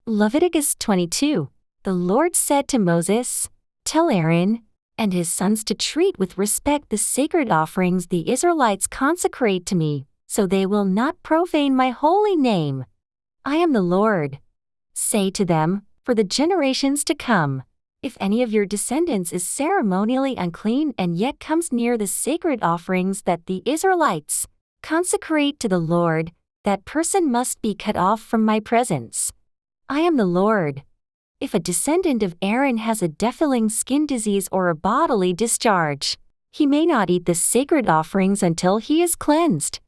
Leviticus 22. The Lord said to Moses, "Tell Aaron and his sons to treat with respect the sacred offerings the Israelites consecrate to me, so they will not profane my holy name. I am the Lord. Say to them, for the generations to come, if any of your descendants is ceremonially unclean and yet comes near the sacred offerings that the Israelites consecrate to the Lord, that person must be cut off from my presence. I am the Lord. If a descendant of Aaron has a defiling skin disease or a bodily discharge, he may not eat the sacred offerings until he is cleansed.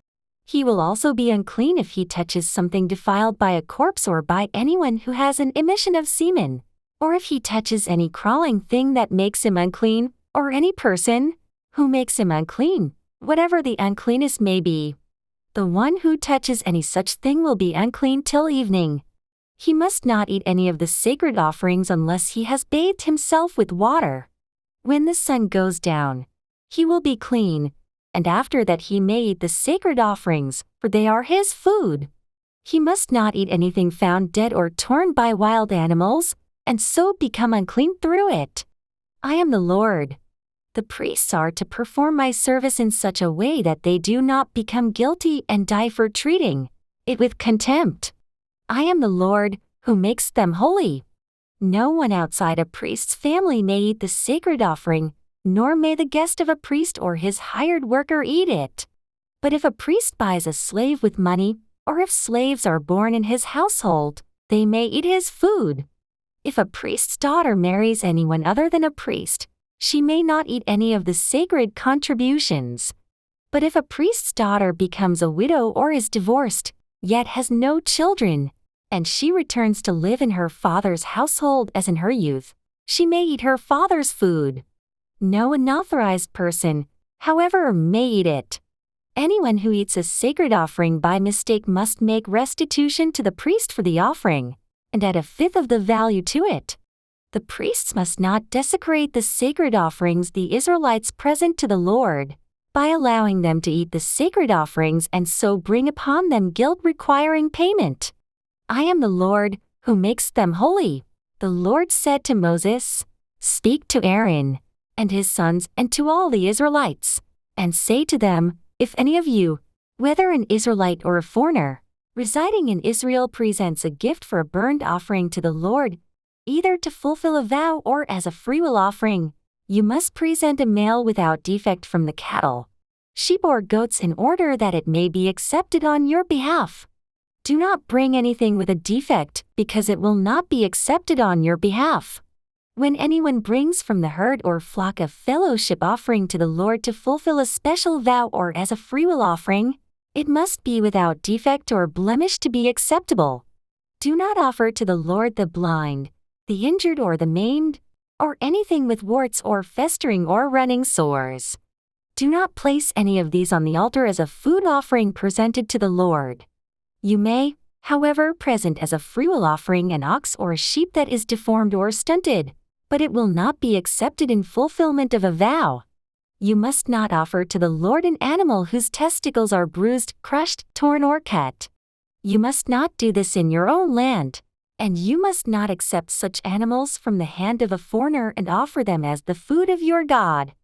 He will also be unclean if he touches something defiled by a corpse or by anyone who has an emission of semen, or if he touches any crawling thing that makes him unclean, or any person who makes him unclean, whatever the uncleanness may be. The one who touches any such thing will be unclean till evening. He must not eat any of the sacred offerings unless he has bathed himself with water. When the sun goes down, he will be clean, and after that he may eat the sacred offerings, for they are his food. He must not eat anything found dead or torn by wild animals, and so become unclean through it. I am the Lord. The priests are to perform my service in such a way that they do not become guilty and die for treating it with contempt. I am the Lord, who makes them holy. No one outside a priest's family may eat the sacred offering, nor may the guest of a priest or his hired worker eat it. But if a priest buys a slave with money, or if slaves are born in his household, they may eat his food. If a priest's daughter marries anyone other than a priest, she may not eat any of the sacred contributions. But if a priest's daughter becomes a widow or is divorced, yet has no children, and she returns to live in her father's household as in her youth, she may eat her father's food. No unauthorized person, however, may eat it. Anyone who eats a sacred offering by mistake must make restitution to the priest for the offering, and add a fifth of the value to it. The priests must not desecrate the sacred offerings the Israelites present to the Lord, by allowing them to eat the sacred offerings and so bring upon them guilt requiring payment. I am the Lord, who makes them holy. The Lord said to Moses, "Speak to Aaron and his sons and to all the Israelites, and say to them, if any of you, whether an Israelite or a foreigner, residing in Israel presents a gift for a burnt offering to the Lord, either to fulfill a vow or as a freewill offering, you must present a male without defect from the cattle, sheep or goats in order that it may be accepted on your behalf. Do not bring anything with a defect, because it will not be accepted on your behalf. When anyone brings from the herd or flock a fellowship offering to the Lord to fulfill a special vow or as a freewill offering, it must be without defect or blemish to be acceptable. Do not offer to the Lord the blind, the injured or the maimed, or anything with warts or festering or running sores. Do not place any of these on the altar as a food offering presented to the Lord. You may, however, present as a freewill offering an ox or a sheep that is deformed or stunted, but it will not be accepted in fulfillment of a vow. You must not offer to the Lord an animal whose testicles are bruised, crushed, torn or cut. You must not do this in your own land, and you must not accept such animals from the hand of a foreigner and offer them as the food of your God.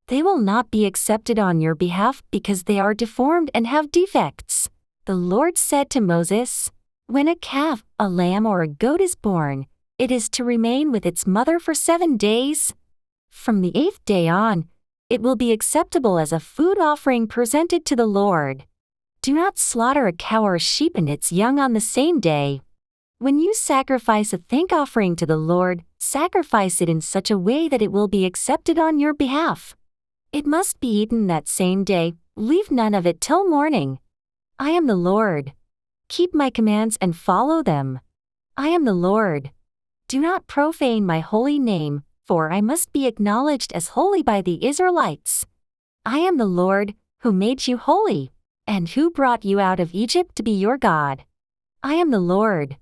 They will not be accepted on your behalf because they are deformed and have defects. The Lord said to Moses, when a calf, a lamb or a goat is born, it is to remain with its mother for 7 days. From the 8th day on, it will be acceptable as a food offering presented to the Lord. Do not slaughter a cow or a sheep and its young on the same day. When you sacrifice a thank offering to the Lord, sacrifice it in such a way that it will be accepted on your behalf. It must be eaten that same day, leave none of it till morning. I am the Lord. Keep my commands and follow them. I am the Lord. Do not profane my holy name, for I must be acknowledged as holy by the Israelites. I am the Lord, who made you holy, and who brought you out of Egypt to be your God. I am the Lord.